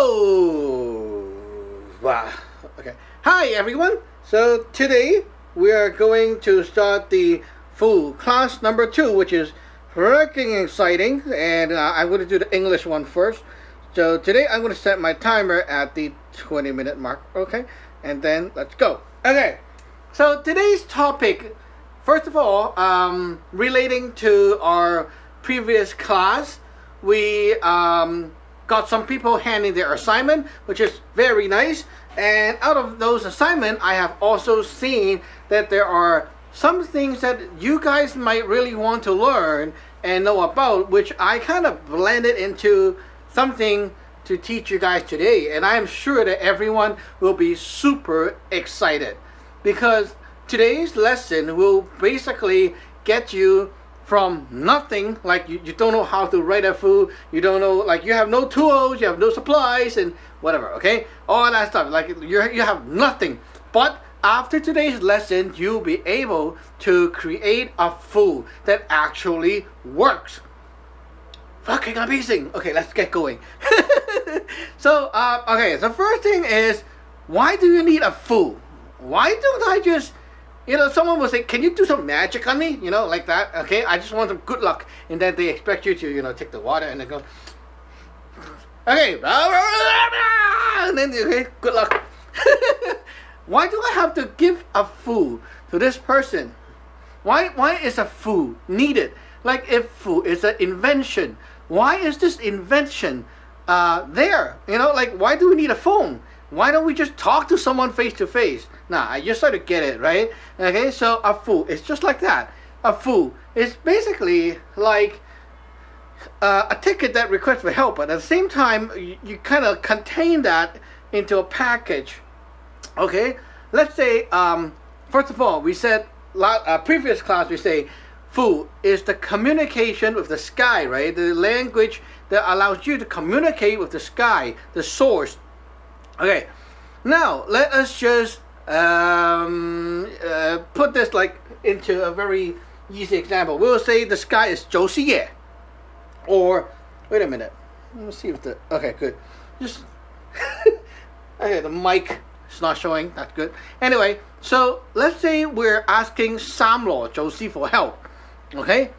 Whoa! Wow. Okay. Hi everyone. So today we are going to start the full class number 2, which is freaking exciting. And I'm going to do the English one first. So today I'm going to set my timer at the 20-minute mark. Okay. And then let's go. Okay. So today's topic, first of all, relating to our previous class, we got some people handing their assignment, which is very nice. And out of those assignments, I have also seen that there are some things that you guys might really want to learn and know about, which I kind of blended into something to teach you guys today. And I am sure that everyone will be super excited, because today's lesson will basically get you from nothing, like you don't know how to write a food, you don't know, like you have no tools, you have no supplies and whatever, okay, all that stuff, like you have nothing. But after today's lesson, you'll be able to create a food that actually works. Fucking amazing. Okay, let's get going. So okay, the first thing is, why do you need a food? Why don't I just, someone will say, can you do some magic on me? Like that. Okay, I just want some good luck. And then they expect you to, take the water and then go, okay, and then, okay, good luck. Why do I have to give a food to this person? Why is a food needed? Like, if food is an invention, why is this invention there? Like, why do we need a phone? Why don't we just talk to someone face to face? Nah, I just start to get it, right? Okay, so a food is just like that. A food is basically like a ticket that requests for help, but at the same time, you kind of contain that into a package. Okay, let's say, first of all, we said, previous class, we say, food is the communication with the sky, right? The language that allows you to communicate with the sky, the source. Okay, now let us just put this like into a very easy example. We'll say the sky is 就是夜. Or wait a minute, let me see if okay, good. Just okay, the mic is not showing. That's good. Anyway, so let's say we're asking 三羅祖師 for help. Okay,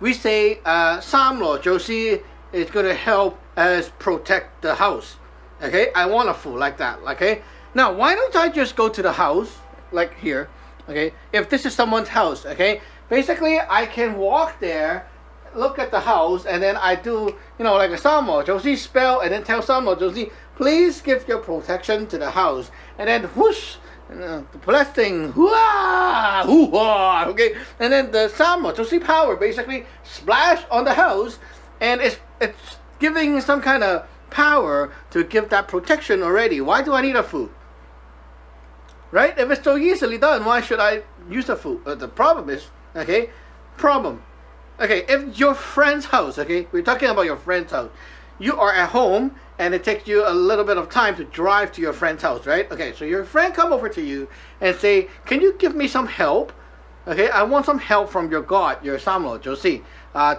we say 三羅祖師 is going to help us protect the house. Okay, I want a food like that. Okay, now why don't I just go to the house, like here? Okay, if this is someone's house, okay, basically I can walk there, look at the house, and then I do, like a 三羅祖師 spell, and then tell 三羅祖師, please give your protection to the house, and then whoosh, the blessing, hoo-ah, hoo-ah, okay, and then the 三羅祖師 power basically splash on the house, and it's giving some kind of power to give that protection already. Why do I need a food? Right? If it's so easily done, why should I use a food? The problem is, okay, if your friend's house, okay, we're talking about your friend's house, you are at home and it takes you a little bit of time to drive to your friend's house, right? Okay, so your friend come over to you and say, can you give me some help? Okay, I want some help from your God, your 三羅祖師,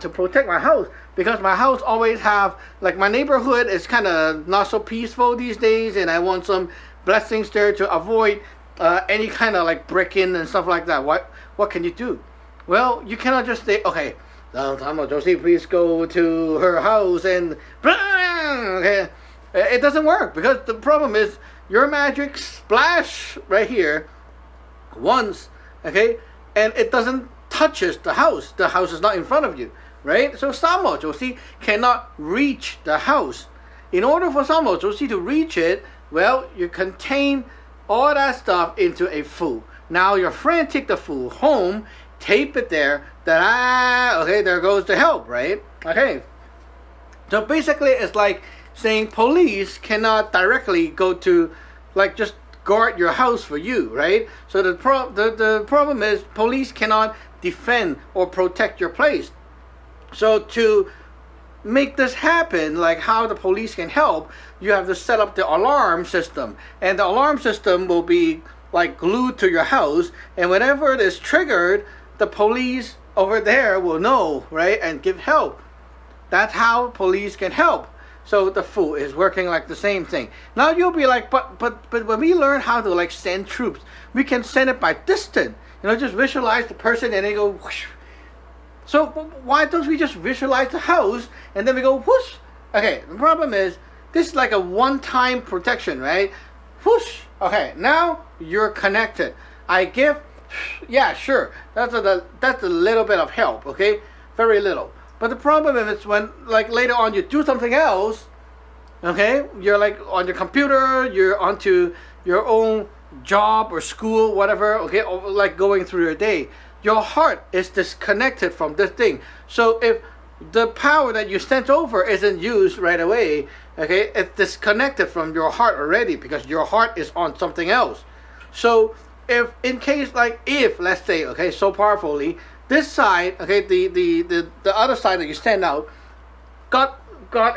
to protect my house, because my house always have, like, my neighborhood is kind of not so peaceful these days, and I want some blessings there to avoid any kind of like break-in and stuff like that. What can you do? Well, you cannot just say, okay, 三羅祖師, please go to her house and okay. It doesn't work, because the problem is your magic splash right here once, okay, and it doesn't touches the house. The house is not in front of you, right? So 三羅祖師 cannot reach the house. In order for 三羅祖師 to reach it, well, you contain all that stuff into a food. Now your friend take the food home, tape it there, okay, there goes the help, right? Okay. So basically it's like saying police cannot directly go to, like, just guard your house for you, right? So the problem is police cannot defend or protect your place. So to make this happen, like how the police can help, you have to set up the alarm system, and the alarm system will be like glued to your house, and whenever it is triggered, the police over there will know, right, and give help. That's how police can help. So the Fu is working like the same thing. Now you'll be like, but when we learn how to like send troops, we can send it by distance. You know, just visualize the person and they go whoosh. So why don't we just visualize the house and then we go whoosh? Okay, the problem is this is like a one-time protection, right? Whoosh. Okay, now you're connected. I give, yeah, sure. That's a little bit of help, okay? Very little. But the problem is when like later on you do something else, okay? You're like on your computer, you're onto your own job or school, whatever, okay? Or like going through your day. Your heart is disconnected from this thing. So if the power that you sent over isn't used right away, okay, it's disconnected from your heart already because your heart is on something else. So if in case like if let's say, okay, so powerfully this side, okay, the other side that you send out got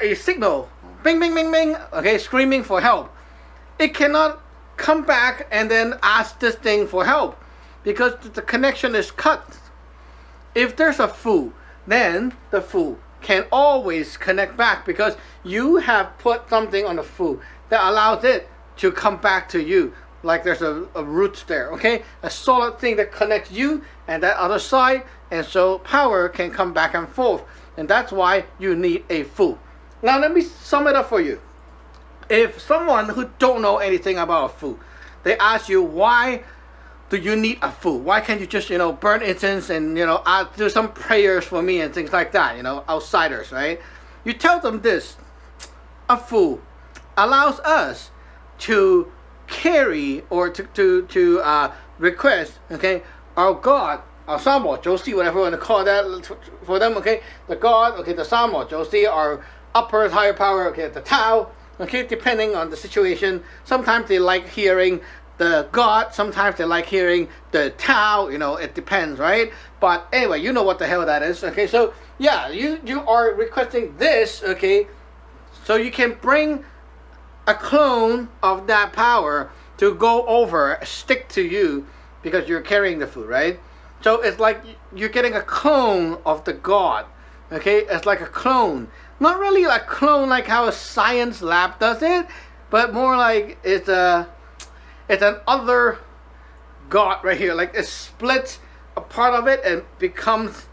a signal, bing bing bing bing, okay, screaming for help, it cannot come back and then ask this thing for help because the connection is cut. If there's a Fu, then the Fu can always connect back because you have put something on the Fu that allows it to come back to you. Like there's a root there, okay? A solid thing that connects you and that other side, and so power can come back and forth. And that's why you need a Fu. Now let me sum it up for you. If someone who don't know anything about a Fu, they ask you why do you need a Fu? Why can't you just, you know, burn incense and, you know, do some prayers for me and things like that, you know, outsiders, right? You tell them this, a Fu allows us to carry or to request, okay, our God, our Samo, Josie, whatever you want to call that for them, okay, the God, okay, the Samo, Josie, our upper, higher power, okay, the Tao, okay, depending on the situation. Sometimes they like hearing the God, sometimes they like hearing the Tao, you know, it depends, right? But anyway, you know what the hell that is, okay? So yeah, you are requesting this, okay, so you can bring a clone of that power to go over, stick to you because you're carrying the food, right? So it's like you're getting a clone of the God, okay? It's like a clone, not really a clone like how a science lab does it, but more like it's an other God right here. Like it splits a part of it and becomes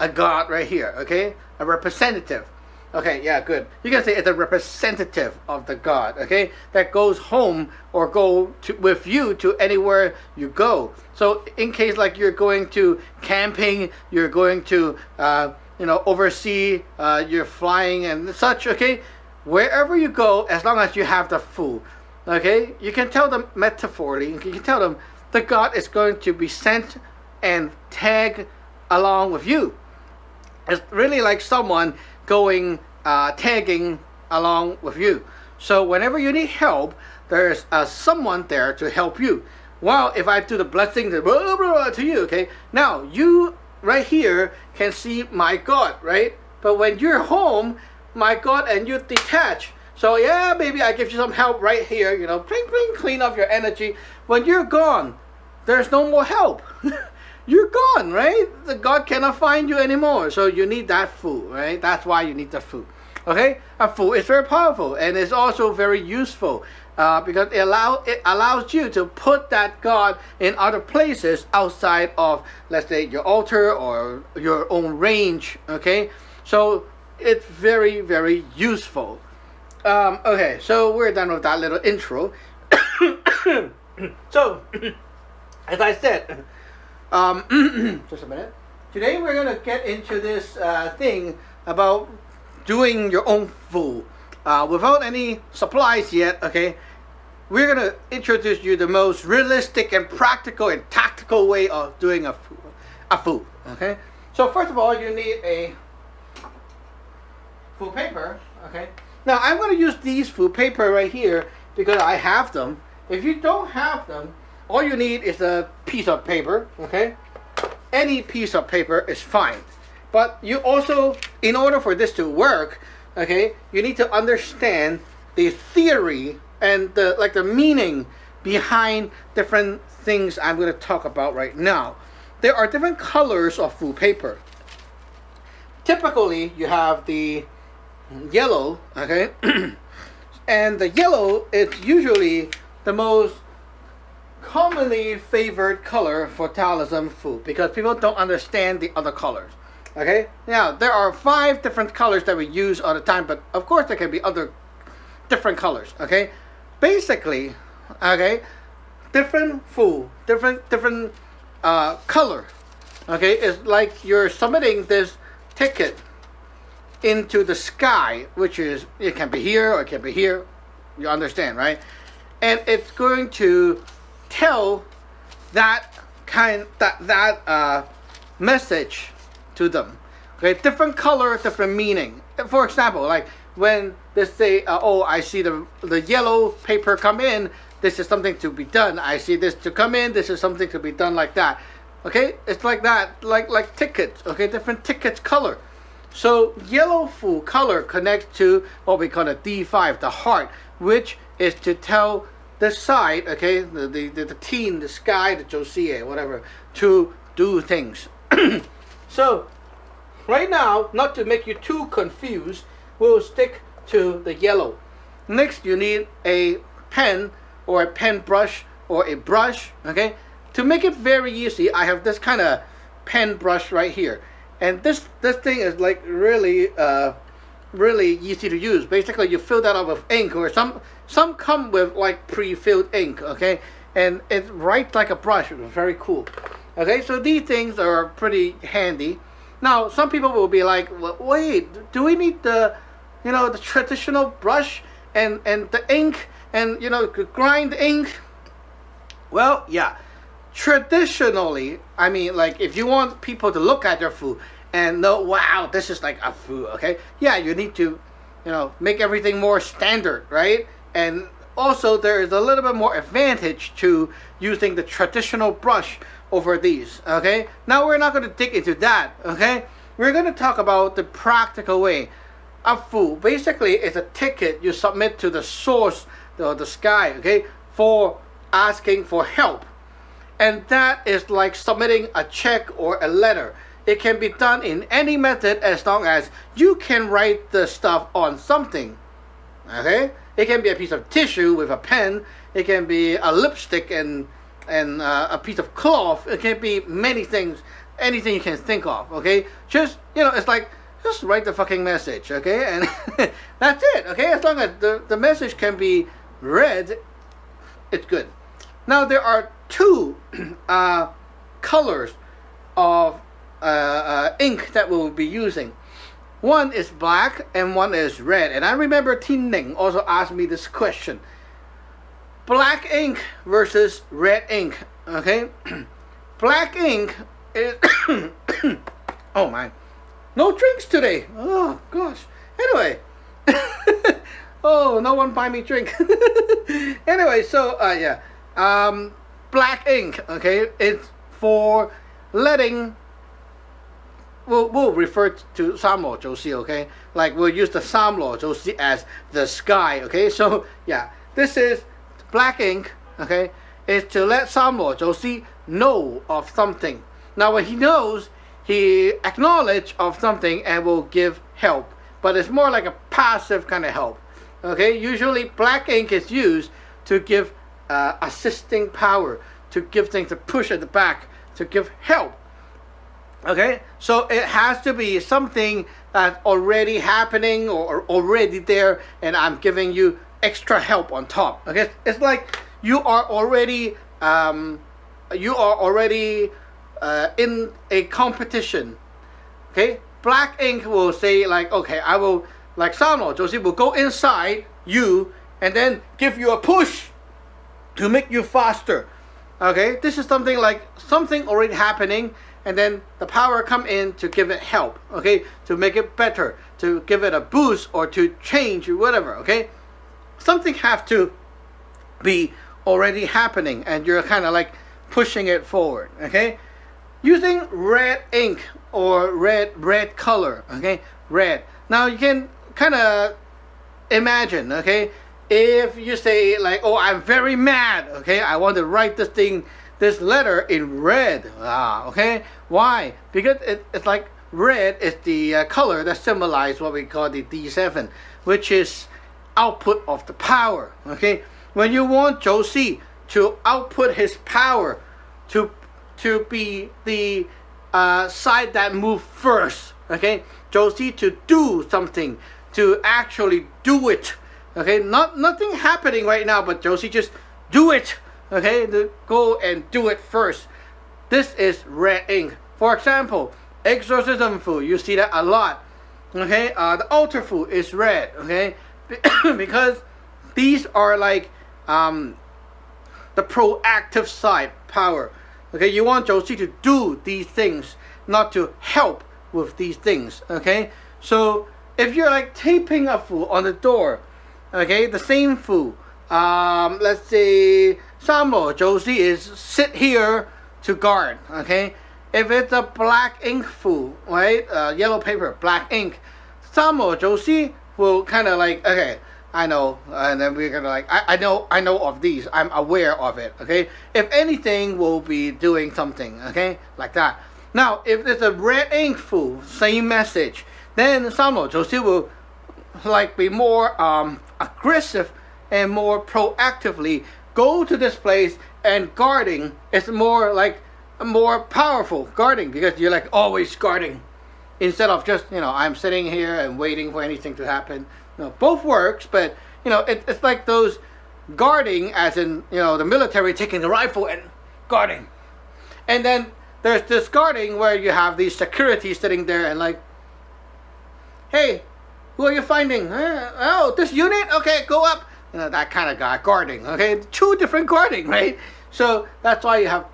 a God right here, okay? A representative. Okay, yeah, good. You can say it's a representative of the God, okay? That goes home or go to, with you to anywhere you go. So in case like you're going to camping, you're going to, you know, oversee, you're flying and such, okay? Wherever you go, as long as you have the Fu, okay, you can tell them metaphorically, you can tell them the God is going to be sent and tag along with you. It's really like someone going tagging along with you. So whenever you need help, there's someone there to help you. Well, if I do the blessing to blah, blah, blah, to you, okay, now you right here can see my God, right? But when you're home, my God and you detach. So yeah, maybe I give you some help right here, you know, bring, clean up your energy. When you're gone, there's no more help. You're gone, right? The God cannot find you anymore. So you need that Fu, right? That's why you need the Fu. Okay? A Fu is very powerful and it's also very useful because it allows you to put that God in other places outside of, let's say, your altar or your own range. Okay? So it's very, very useful. Okay, so we're done with that little intro. So, as I said, just a minute. Today we're gonna get into this thing about doing your own Fu without any supplies yet. Okay, we're gonna introduce you the most realistic and practical and tactical way of doing a Fu. Okay, so first of all, you need a Fu paper. Okay, now I'm gonna use these Fu paper right here because I have them. If you don't have them, all you need is a piece of paper, okay? Any piece of paper is fine. But you also, in order for this to work, okay, you need to understand the theory and the meaning behind different things I'm going to talk about right now. There are different colors of Fu paper. Typically, you have the yellow, okay, and the yellow is usually the most commonly favored color for Taoism food because people don't understand the other colors. Okay, now there are 5 different colors that we use all the time, but of course there can be other different colors. Okay, basically, okay, different food, different color. Okay, it's like you're submitting this ticket into the sky, which is, it can be here or it can be here. You understand, right? And it's going to tell that message to them. Okay, different color, different meaning. For example, like when they say, "Oh, I see the yellow paper come in. This is something to be done. I see this to come in. This is something to be done," like that. Okay, it's like that, like tickets. Okay, different tickets color. So yellow food color connects to what we call the D5, the heart, which is to tell the side, okay, the team, the sky, the Josie, whatever, to do things. So right now, not to make you too confused, we'll stick to the yellow. Next, you need a pen or a pen brush or a brush, okay? To make it very easy, I have this kind of pen brush right here. And this thing is like really easy to use. Basically, you fill that up with ink, or some come with like pre-filled ink, okay? And it writes like a brush. It's very cool. Okay, so these things are pretty handy. Now, some people will be like, well, wait, do we need the traditional brush and the ink and, grind ink? Well, yeah. Traditionally, I mean, like, if you want people to look at your food and know, wow, this is like a food, okay? Yeah, you need to, make everything more standard, right? And also, there is a little bit more advantage to using the traditional brush over these, okay? Now, we're not going to dig into that, okay? We're going to talk about the practical way of food. Basically, it's a ticket you submit to the source, the sky, okay, for asking for help. And that is like submitting a check or a letter. It can be done in any method as long as you can write the stuff on something. Okay? It can be a piece of tissue with a pen. It can be a lipstick and a piece of cloth. It can be many things, anything you can think of. Okay? Just, it's like, just write the fucking message. Okay? And that's it. Okay? As long as the message can be read, it's good. Now, there are 2 colors of ink that we'll be using. One is black and one is red. And I remember Tin Ning also asked me this question. Black ink versus red ink. Okay? Black ink is... oh my. No drinks today. Oh gosh. Anyway. Oh, no one buy me drink. Anyway, so yeah. Black ink, okay, it's for letting, we'll refer to Samlo Josie, okay, like we'll use the Samlo Josie as the sky, okay, so yeah, this is black ink, okay, is to let Samlo Josie know of something. Now when he knows, he acknowledges of something and will give help, but it's more like a passive kind of help, okay. Usually black ink is used to give assisting power, to give things, to push at the back, to give help. Okay, so it has to be something that's already happening or already there, and I'm giving you extra help on top. Okay, it's like you are already in a competition. Okay, black ink will say like, okay, I will, like Samlo Josie will go inside you and then give you a push to make you faster. Okay, this is something like something already happening, and then the power come in to give it help, okay, to make it better, to give it a boost or to change or whatever. Okay, something have to be already happening and you're kind of like pushing it forward. Okay, using red ink or red color, okay, red. Now you can kind of imagine, okay, if you say like, oh, I'm very mad, okay, I want to write this letter in red. Okay, why? Because it's like red is the color that symbolizes what we call the D7, which is output of the power. Okay, when you want Josie to output his power, to be the side that move first. Okay, Josie to do something, to actually do it. Okay, nothing happening right now, but Josie just do it. Okay, to go and do it first. This is red ink. For example, exorcism food, you see that a lot. Okay, the altar food is red. Okay, because these are like the proactive side power. Okay, you want Josie to do these things, not to help with these things. Okay, so if you're like taping a food on the door, okay, the same food. Let's say Samo, Josie is sit here to guard. Okay, if it's a black ink food, right, yellow paper, black ink, Samo, Josie will kind of like, okay, I know, and then we're gonna like, I know of these, I'm aware of it. Okay, if anything, we'll be doing something. Okay, like that. Now, if it's a red ink food, same message, then Samo, Josie will like be more aggressive and more proactively go to this place, and guarding is more like more powerful guarding, because you're like always guarding instead of just, you know, I'm sitting here and waiting for anything to happen. You know, both works, but you know, it's like those guarding as in, you know, the military taking the rifle and guarding, and then there's this guarding where you have these security sitting there and like, hey, who are you finding? Oh, this unit? Okay, go up. You know, that kind of guy guarding. Okay, two different guarding, right? So that's why you have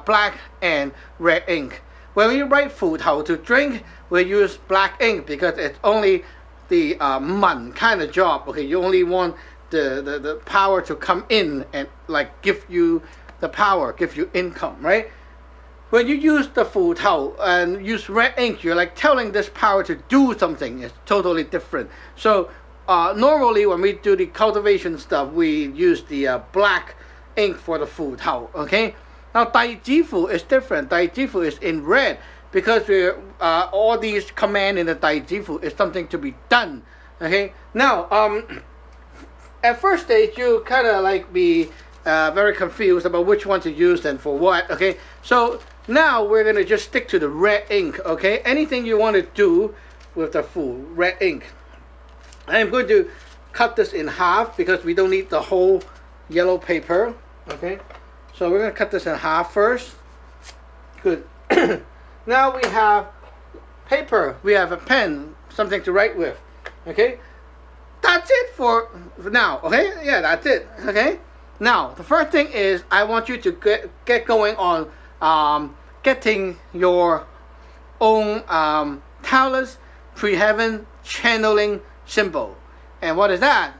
black and red ink. When we write food, how to drink, we use black ink because it's only the man kind of job. Okay, you only want the power to come in and like give you the power, give you income, right? When you use the food towel and use red ink, you're like telling this power to do something. It's totally different. So normally when we do the cultivation stuff, we use the black ink for the food towel. Okay. Now Daijifu is different. Daijifu is in red because we're all these command in the Daijifu is something to be done. Okay. Now at first stage you kind of like be very confused about which one to use and for what. Okay. So now we're gonna just stick to the red ink. Okay. Anything you want to do with the food, red ink. I'm going to cut this in half because we don't need the whole yellow paper. Okay. So we're going to cut this in half first. Good. Now we have paper. We have a pen, something to write with. Okay. That's it for now. Okay. Yeah, that's it. Okay. Now the first thing is I want you to get going on getting your own Taoist pre-heaven channeling symbol. And what is that?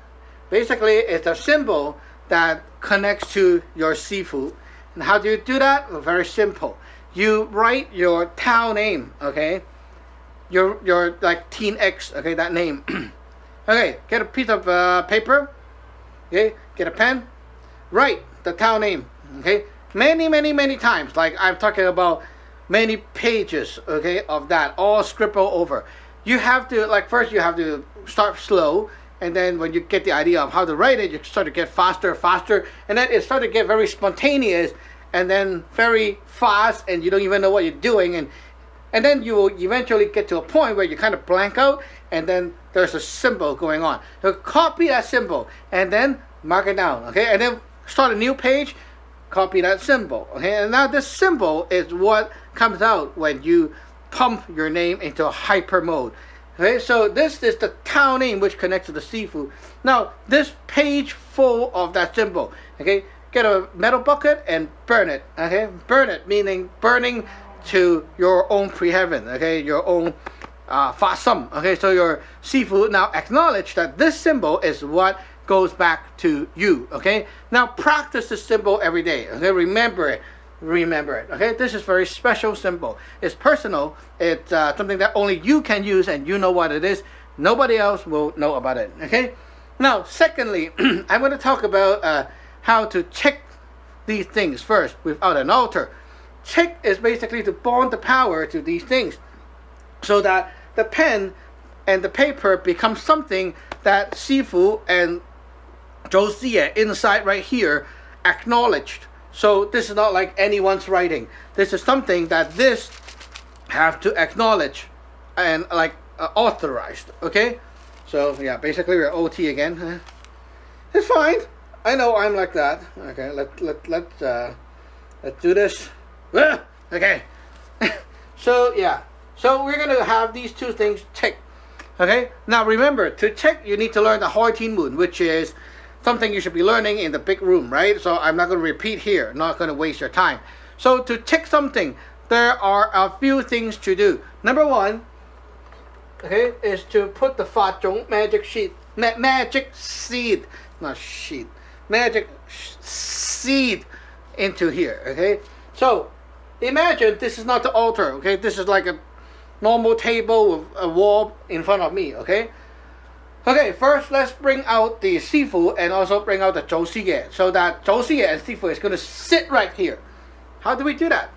Basically, it's a symbol that connects to your seafood. And how do you do that? Well, very simple. You write your Tao name, okay? Your like Teen X, okay, that name. Okay, get a piece of paper, okay, get a pen, write the Tao name, okay? Many times, like I'm talking about many pages, okay, of that, all scribble over. You have to, like, first you have to start slow, and then when you get the idea of how to write it, you start to get faster, and then it starts to get very spontaneous, and then very fast, and you don't even know what you're doing, and then you will eventually get to a point where you kind of blank out, and then there's a symbol going on. So copy that symbol, and then mark it down, okay, and then start a new page, copy that symbol, okay, and now this symbol is what comes out when you pump your name into a hyper mode. Okay, so this is the Tao name which connects to the seafood. Now this page full of that symbol, okay, get a metal bucket and burn it. Okay, burn it meaning burning to your own pre-heaven, okay, your own fa sum. Okay, so your seafood now acknowledge that this symbol is what goes back to you. Okay, now practice this symbol every day. Okay, remember it. Okay, this is very special symbol. It's personal. It's something that only you can use, and you know what it is. Nobody else will know about it. Okay, now secondly, I'm going to talk about how to check these things first without an altar. Check is basically to bond the power to these things. so that the pen and the paper become something that Sifu and Josiah inside right here acknowledged. So this is not like anyone's writing. This is something that this have to acknowledge and like authorized. Okay, so yeah, basically we're OT again. It's fine. I know I'm like that. Okay, let's do this. Okay. So yeah, so we're gonna have these two things tick. Okay. Now remember, to tick you need to learn the Hoi Tin Moon, which is something you should be learning in the big room, right? So I'm not going to repeat here. Not going to waste your time. So to tick something, there are a few things to do. Number one, okay, is to put the Fa Zhong magic sheet, magic seed, not sheet, magic seed into here. Okay. So imagine this is not the altar. Okay, this is like a normal table with a wall in front of me. Okay. Okay, first let's bring out the Sifu and also bring out the Zhou Xie, so that Zhou Xie and Sifu is going to sit right here. How do we do that?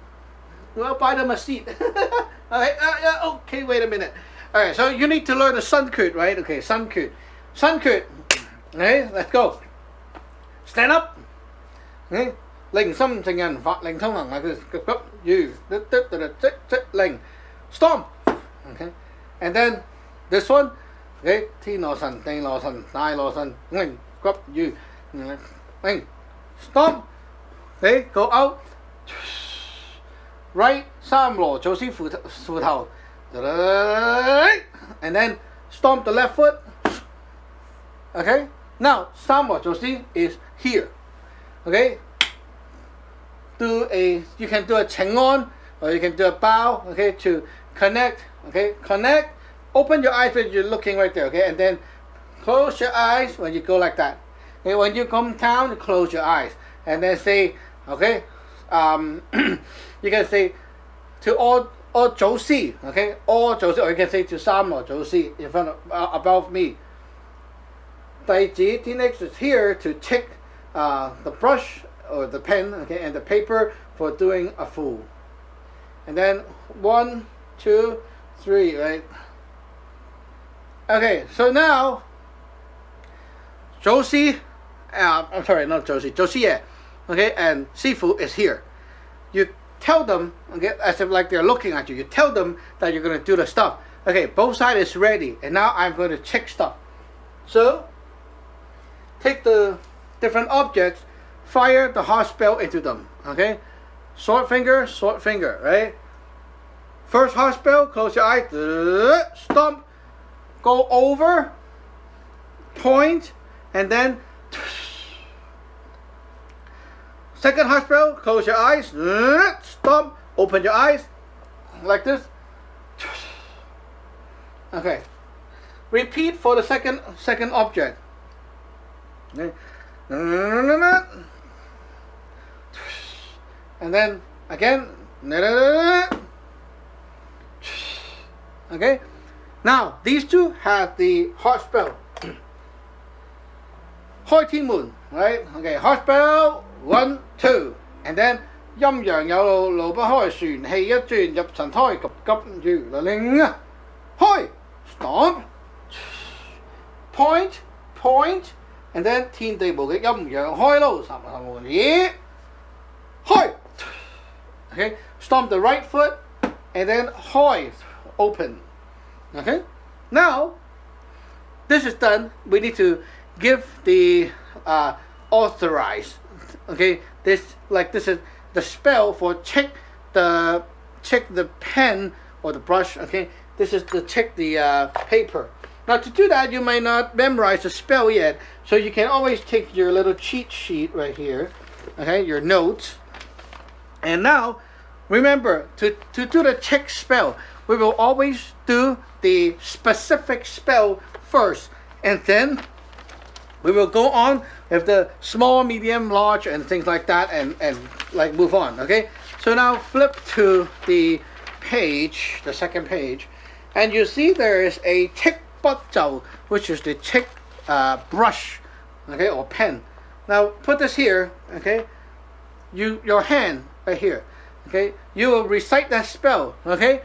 Well, buy them a seat. Okay, okay, wait a minute. Alright, so you need to learn the Sun Kud, right? Okay, Sun Kud. Sun Kud. Okay, let's go. Stand up. Okay. Linh Tâm Thành Nhân Pháp Linh Thông Hằng Cấp You Linh. Stomp. Okay. And then this one. Okay, Thiên Lò Thần, Tây Lò Thần, Đại Lò Thần, Ngành, Cấp, You, Ngành, Stomp. Okay, go out. Right, Sam Lò, Zhou Xi Fu Tao. And then stomp the left foot. Okay, now Sam Lò, Zhou Xi is here. Okay, you can do a Cheng On, or you can do a bow, okay, to connect. Okay, connect. Open your eyes when you're looking right there, okay? And then close your eyes when you go like that. Okay, when you come down, close your eyes. And then say, okay, you can say to all Zhou Xi, okay? All Zhou Xi, or you can say to Sam or Zhou Xi in front of, above me. Tai Ji T-Nex is here to check the brush or the pen, okay, and the paper for doing a Fu. And then 1, 2, 3, right? Okay, so now Zhou Xi, I'm sorry, not Zhou Xi, Zhou Xie, okay, and Sifu is here. You tell them, okay, as if like they're looking at you, you tell them that you're going to do the stuff. Okay, both sides is ready, and now I'm going to check stuff. So, take the different objects, fire the hot spell into them, okay? Sword finger, right? First hot spell, close your eyes, stomp. Go over, point, and then second hot spell, close your eyes, stop, open your eyes, like this. Okay. Repeat for the second object. Okay. And then again. Okay. Now, these two have the hot spell. Hoi Tin Moon, right? Okay, hot spell, 1, 2. And then, 陰陽有路，路不開，旋氣一轉，入塵胎，急急如令啊！開 ，stomp, point, and then 天地無極陰陽開撈，十門咦，開 Okay, stomp the right foot, and then 開 open. Okay, now this is done. We need to give the authorize. Okay, this is the spell for check the pen or the brush. Okay, this is to check the paper. Now to do that, you might not memorize the spell yet, so you can always take your little cheat sheet right here. Okay, your notes. And now remember to do the check spell. We will always do the specific spell first, and then we will go on with the small, medium, large, and things like that, and like move on. Okay, so now flip to the page, the second page, and you see there is a tick butzo, which is the tick brush, okay, or pen. Now put this here, okay, your hand right here, okay, you will recite that spell, okay.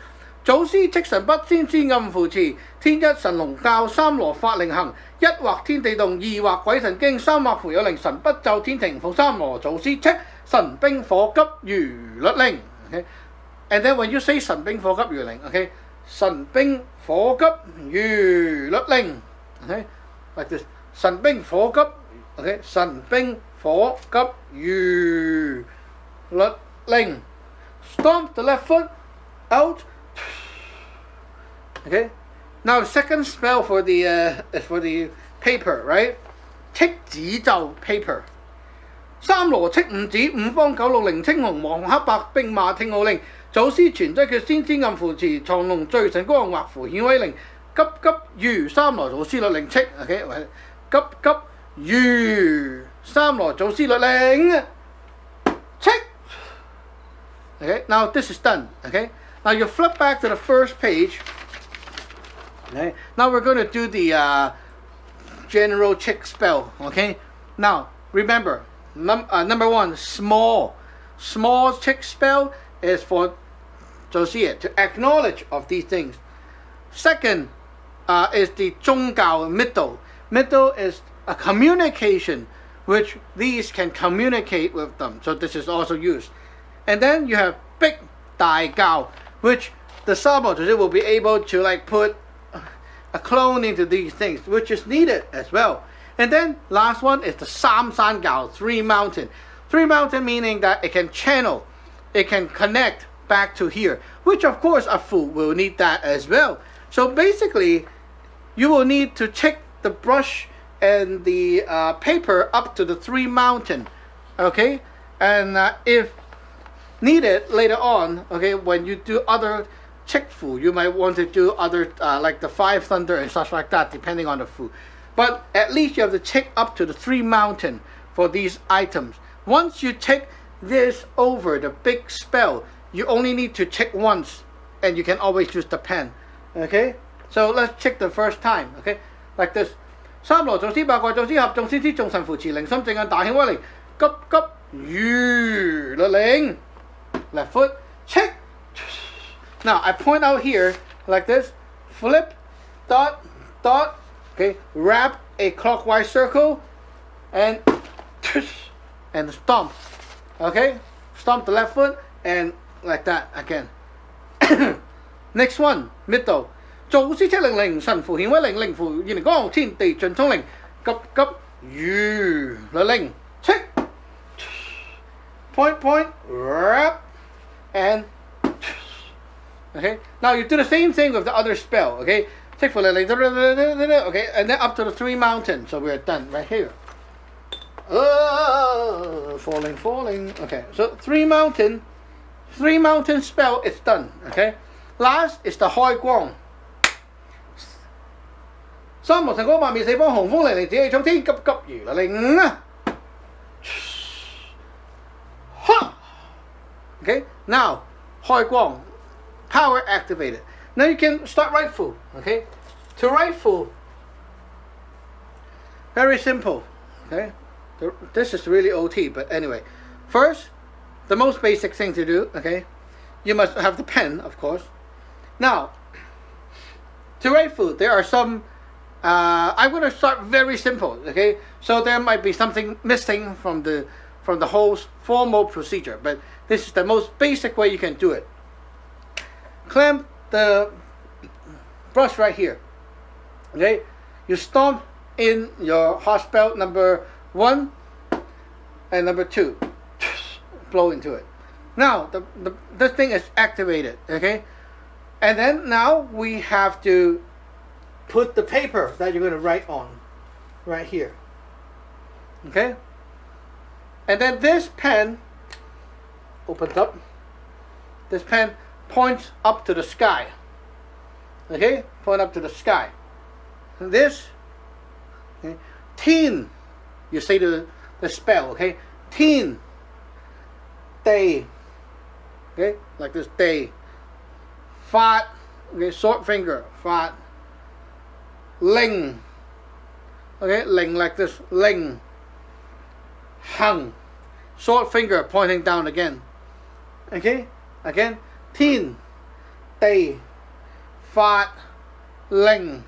祖師戚神筆，先知暗符詞，天一神龍教，三羅法令行，一畫天地動，二畫鬼神經，三畫符有靈，神筆奏天庭，奉三羅祖師戚，神兵火急如律令。Okay? And then when you say 神兵火急如律令 okay? 神兵火急如律令 okay? Like this 神兵火急 okay? 神兵火急如律令 Stomp the left foot out. Okay. Now the second spell for the paper, right? 戚子奏 paper. 三羅戚五子，五方九六零，青紅黃黑白兵馬聽號令。祖師傳真訣，先知暗符詞，藏龍聚神光，畫符顯威靈。急急如三羅祖師律令戚 ，OK， 急急如三羅祖師律令戚。Okay, now this is done. Okay, now you flip back to the first page. Okay, now we're going to do the general chick spell. Okay, now remember, number one, small chick spell is for 就係 to acknowledge of these things. Second is the 宗教 middle. Middle is a communication which these can communicate with them. So this is also used. And then you have big 大教, which the Sabo will be able to like put a clone into these things, which is needed as well. And then last one is the 三山教, three mountain. Three mountain meaning that it can channel, it can connect back to here, which of course a fu will need that as well. So basically, you will need to check the brush and the paper up to the three mountain, okay? And if needed later on, okay, when you do other check fu, you might want to do other like the five thunder and such like that, depending on the fu. But at least you have to check up to the three mountain for these items. Once you check this over the big spell, you only need to check once, and you can always use the pen. Okay, so let's check the first time. Okay, like this. 三羅祖師八怪祖師合眾先知眾神扶持靈心正眼大顯威靈急急如律令 left foot check. Now I point out here like this. Flip dot dot. Okay, wrap a clockwise circle and stomp. Okay, stomp the left foot and like that again. Next one, middle. 祖師戚令靈，神符顯威靈，靈符現靈光，天地盡通靈，急急如律令，戚 point point wrap and okay. Now you do the same thing with the other spell. Okay, 戚符令靈 okay, and then up to the three mountains. So we're done right here. Falling. Okay, so three mountain spell is done. Okay, last is the 開光。三無神光萬面四方，紅風靈靈紫氣沖天，急急如律令啊！ Okay, now 開光 power activated. Now you can start right fu. Okay, to right fu, very simple. Okay, this is really OT, but anyway, first, the most basic thing to do. Okay, you must have the pen, of course. Now, to right fu, there are some. I'm going to start very simple. Okay, so there might be something missing from the whole formal procedure, but this is the most basic way you can do it. Clamp the brush right here. Okay, you stomp in your hot spell number 1 and number 2. Blow into it. Now this thing is activated. Okay, and then now we have to put the paper that you're going to write on right here. Okay, and then this pen opens up. This pen points up to the sky. Okay, point up to the sky. And this, okay, teen, you say the spell. Okay, teen, day. Okay, like this day. Fat, okay, short finger, fat. Ling, okay, ling like this, ling. Hung, short finger pointing down again. Okay, again, teen, day, fat, ling,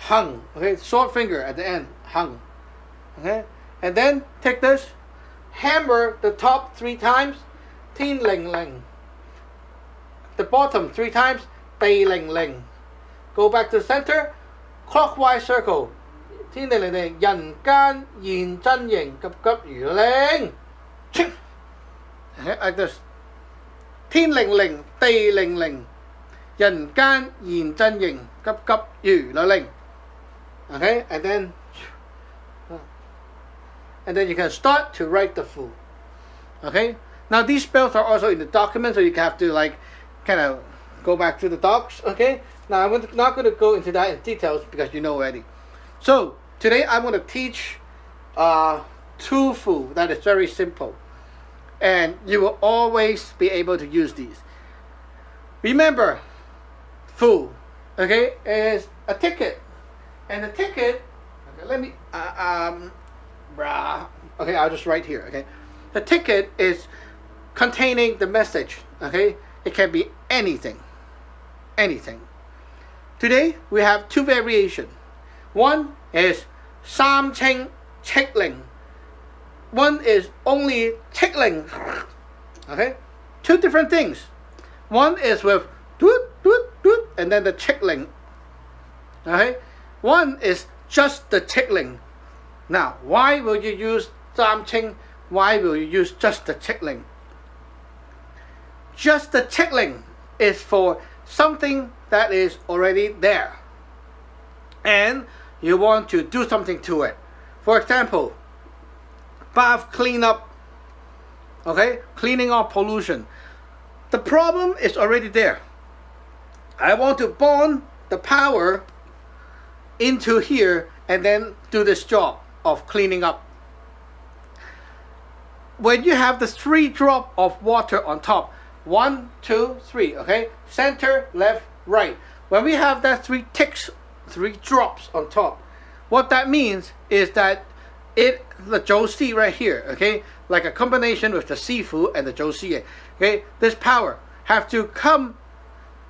hung. Okay, short finger at the end, hung. Okay, and then take this, hammer the top 3 times, tin ling ling. The bottom 3 times, bei ling ling. Go back to the center, clockwise circle. 天地靈靈，人間現真形，急急如鈴。Like this. 天靈靈，地靈靈，人間現真形，急急如律令。Okay, and then you can start to write the fu. Okay. Now these spells are also in the document, so you have to like kind of go back to the docs. Okay. Now I'm not going to go into that in details because you know already. So today I'm going to teach 2 fu that is very simple, and you will always be able to use these. Remember, fu, okay, is a ticket, and the ticket. Okay, let me okay, I'll just write here. Okay, the ticket is containing the message. Okay, it can be anything, anything. Today we have 2 variations. One is 三清 chickling. One is only tickling. Okay, 2 different things. One is with doot doot doot and then the tickling. Okay, one is just the tickling. Now, why will you use 三清? Why will you use just the tickling? Just the tickling is for something that is already there, and you want to do something to it. For example, bath cleanup. Okay, cleaning off pollution. The problem is already there. I want to bond the power into here and then do this job of cleaning up. When you have the 3 drops of water on top, 1, 2, 3, okay, center, left, right. When we have that 3 ticks, 3 drops on top, what that means is that the Zhou right here, okay, like a combination with the seafood and the Zhou, okay, this power have to come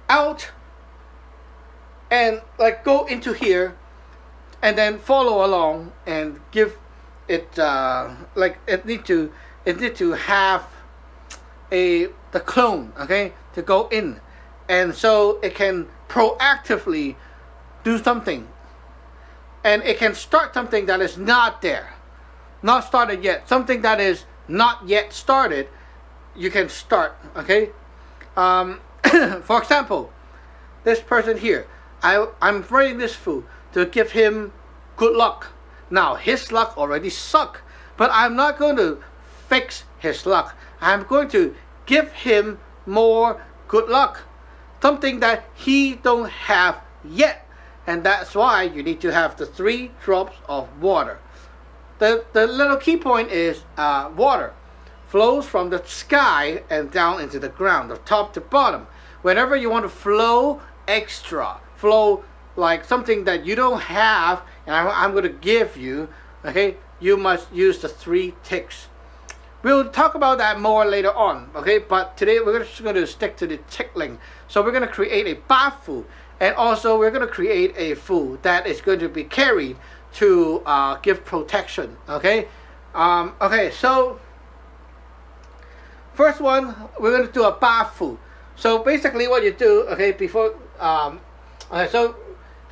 out and like go into here and then follow along and give it like it need to have the clone, okay, to go in, and so it can proactively do something, and it can start something that is not there, not started yet, something that is not yet started. You can start, okay. For example, this person here, I'm writing this food to give him good luck. Now his luck already suck, but I'm not going to fix his luck. I'm going to give him more good luck, something that he don't have yet, and that's why you need to have the 3 drops of water. The little key point is water flows from the sky and down into the ground, the top to bottom. Whenever you want to flow extra, flow like something that you don't have, and I'm going to give you, okay, you must use the 3 ticks. We'll talk about that more later on, okay, but today we're just going to stick to the tickling. So we're going to create a bath food, and also we're going to create a food that is going to be carried to give protection, okay. Okay, so first one, we're going to do a bath food. So basically what you do, okay, before okay, so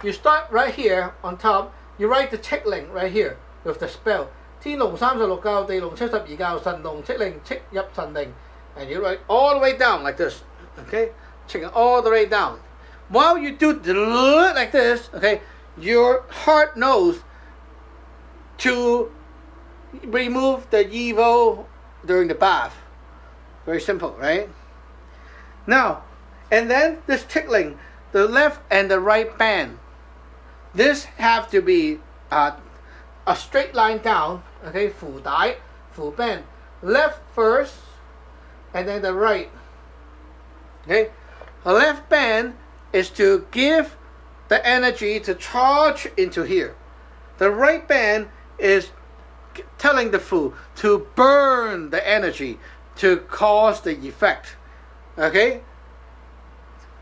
you start right here on top. You write the tickling right here with the spell 天龍36教，地龍72教，神龍敕令，敕入神靈, and you write all the way down like this, okay, checking all the way down. While you do like this, okay, your heart knows to remove the evil during the bath. Very simple, right? Now, and then this tickling, the left and the right band, this have to be a straight line down, okay, 扶帶, 扶 band, left first, and then the right, okay. The left band is to give the energy to charge into here. The right band is telling the food to burn the energy to cause the effect, okay.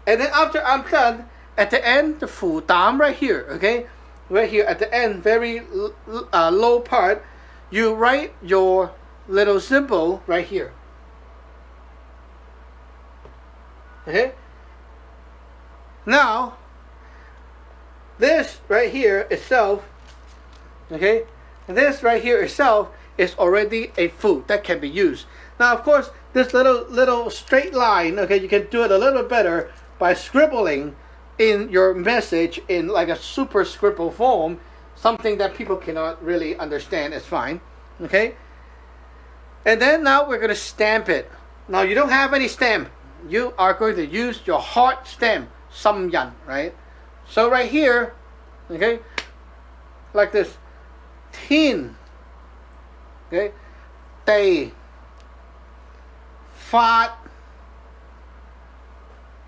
And then after I'm done, at the end, the fu dam right here, okay? Right here at the end, very low part, you write your little symbol right here. Okay? Now, this right here itself, okay? This right here itself is already a fu that can be used. Now, of course, this little straight line, okay, you can do it a little better by scribbling in your message in like a super scribble form, something that people cannot really understand. It's fine, okay? And then now we're going to stamp it. Now, you don't have any stamp. You are going to use your heart stamp, Samyan, right? So right here, okay, like this, Tin, okay, Day, Fat,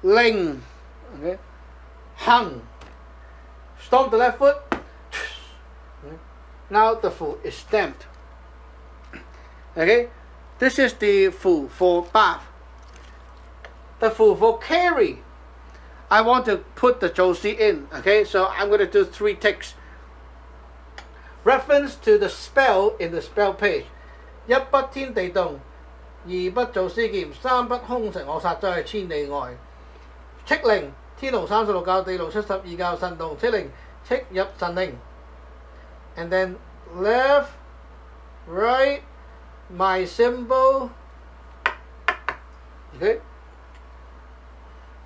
Ling, okay, Hung. Stomp the left foot. Now the fu is stamped. Okay, this is the fu for bath. The fu for carry. I want to put the Josie in. Okay, so I'm going to do 3 ticks. Reference to the spell in the spell page. 一不天地動，二不做施劍，三不空城我殺在千里外。敕令天龍36教，地龍72教，神動敕令敕入神令。And then left, right, my symbol. Okay.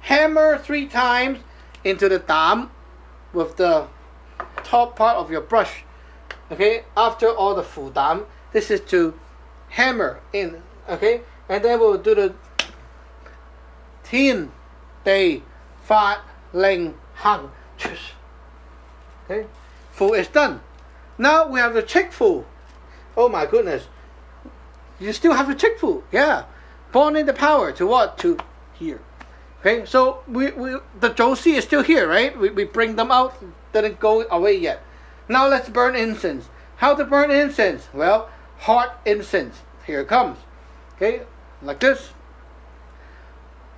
Hammer 3 times into the dam with the top part of your brush. Okay, after all the fu dam, this is to hammer in. Okay, and then we'll do the Tin, Day, Fat, Ling, Hung. Okay, fu is done. Now we have the chick fu. Oh my goodness. You still have the chick fu. Yeah. Born in the power to what? To here. Okay, so the Josie is still here, right? We bring them out, didn't go away yet. Now let's burn incense. How to burn incense? Well, heart incense. Here it comes. Okay, like this.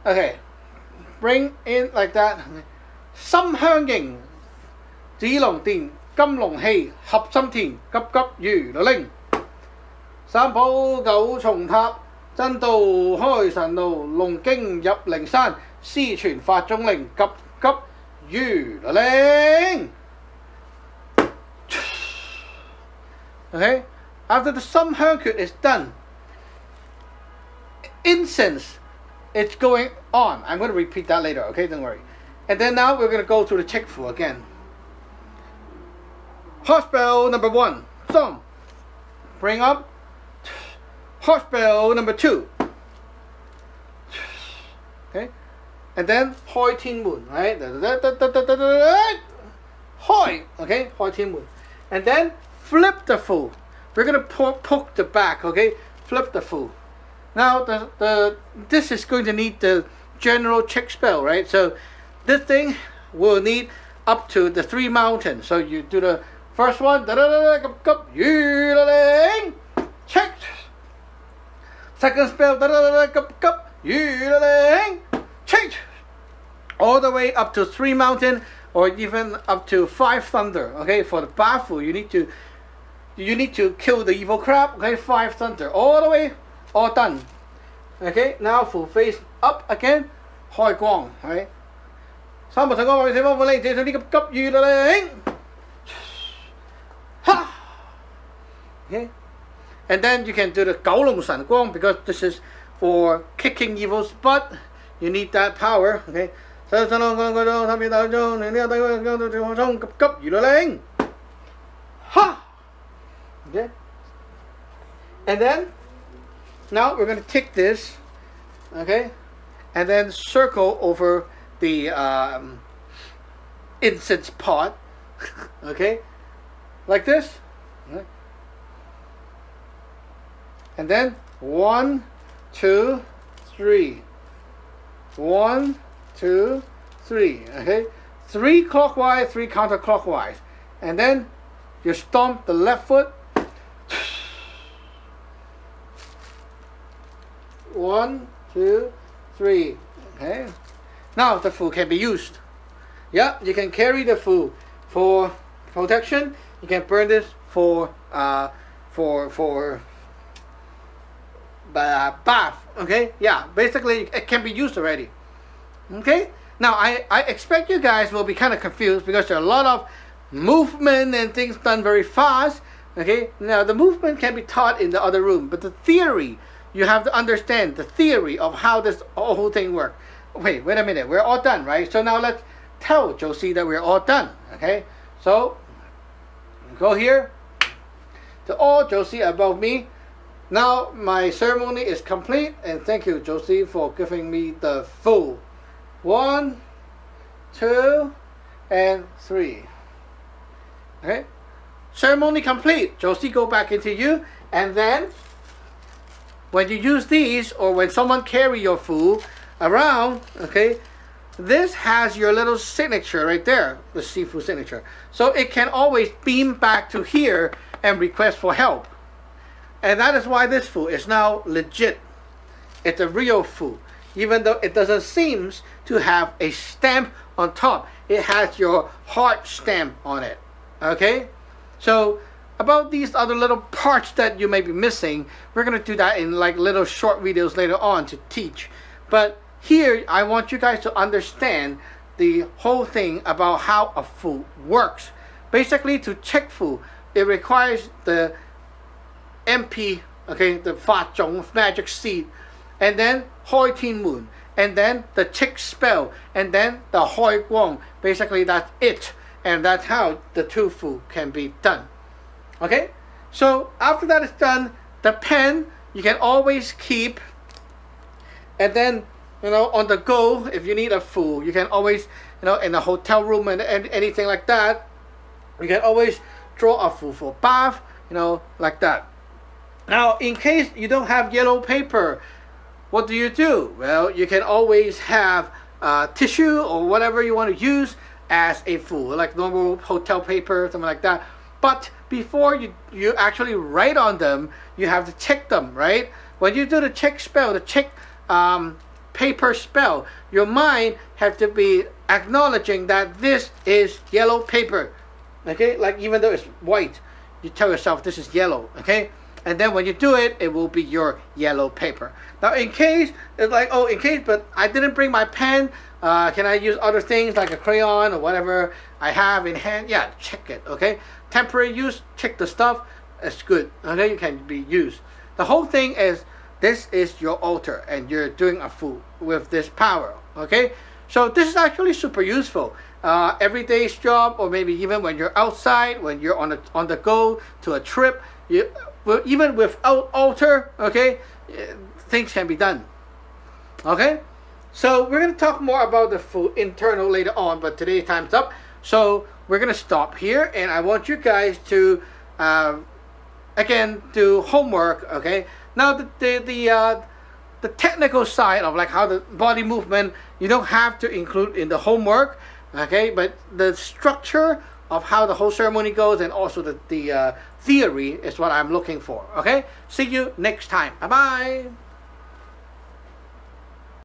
Okay, bring in like that. 心香凝，紫龍殿，金龍氣，合心田，急急如律令。三寶九重塔，真道開神路，龍經入靈山，師傳法中令，急急如律令。Okay, after the Samhankut is done, incense, it's going on. I'm going to repeat that later, okay? Don't worry. And then now we're going to go to the chick fu again. Hospital number 1, Som. Bring up. Hospital number 2. Okay? And then Hoi Tin Moon, right? Hoi, okay? Hoi Tin Moon. And then flip the fu. We're going to poke the back, okay? Flip the fu. Now, this is going to need the general chick spell, right? So, this thing will need up to the 3 mountains. So, you do the first one. Check. Second spell. Check. All the way up to 3 mountains, or even up to 5 thunder. Okay, for the bafu, you need to kill the evil crab. Okay, 5 thunder, all the way, all done. Okay, now full face up again, 開光, right? 三步神光為四方本領，這上呢急急如律令。Ha! Okay, and then you can do the 九龍神光 because this is for kicking evil's butt. You need that power. Okay. 神神龍光嗰種特別大眾，你呢個帝國到最衝急急如律令。Ha! Okay. And then now we're going to take this, okay, and then circle over the incense pot, okay, like this, okay. And then 1, 2, 3, 1, 2, 3, okay, 3 clockwise, 3 counterclockwise, and then you stomp the left foot. 1, 2, 3. Okay. Now the fu can be used. Yeah, you can carry the food for protection. You can burn this for bath. Okay, yeah, basically it can be used already. Okay, now I expect you guys will be kind of confused because there are a lot of movement and things done very fast. Okay, now the movement can be taught in the other room, but the theory, you have to understand the theory of how this whole thing works. Wait a minute, we're all done, right? So now let's tell Josie that we're all done. Okay, so go here to all Josie above me. Now my ceremony is complete, and thank you, Josie, for giving me the full 1, 2, and 3. Okay, ceremony complete. Josie, go back into you, and then when you use these, or when someone carry your food around, okay, this has your little signature right there, the Sifu signature. So it can always beam back to here and request for help. And that is why this food is now legit. It's a real food. Even though it doesn't seem to have a stamp on top, it has your heart stamp on it. Okay? So about these other little parts that you may be missing, we're going to do that in like little short videos later on to teach. But here I want you guys to understand the whole thing about how a food works. Basically, to check food, it requires the MP, okay, the Fa Zhong magic seed, and then Hoi Tin Moon, and then the Chick spell, and then the Hoi Guang. Basically, that's it, and that's how the two food can be done. Okay, so after that is done, the pen you can always keep, and then on the go, if you need a food, you can always in a hotel room and anything like that, you can always draw a food for bath, like that. Now, in case you don't have yellow paper, what do you do? Well, you can always have tissue or whatever you want to use as a food, like normal hotel paper, something like that. But before you actually write on them, you have to check them, right? When you do the check spell, the check paper spell, your mind have to be acknowledging that this is yellow paper. Okay, like even though it's white, you tell yourself this is yellow. Okay, and then when you do it, it will be your yellow paper. Now, in case it's like, oh, in case, but I didn't bring my pen, can I use other things like a crayon or whatever I have in hand? Yeah, check it. Okay, temporary use, check the stuff. It's good. Okay, you can be used. The whole thing is, this is your altar, and you're doing a food with this power. Okay, so this is actually super useful. Everyday's job, or maybe even when you're outside, when you're on the go to a trip, even without altar, okay, things can be done. Okay, so we're going to talk more about the food internal later on, but today's time's up, so we're going to stop here, and I want you guys to again do homework. Okay, now the technical side of like how the body movement, you don't have to include in the homework. Okay, but the structure of how the whole ceremony goes, and also the theory is what I'm looking for. Okay, see you next time. Bye bye.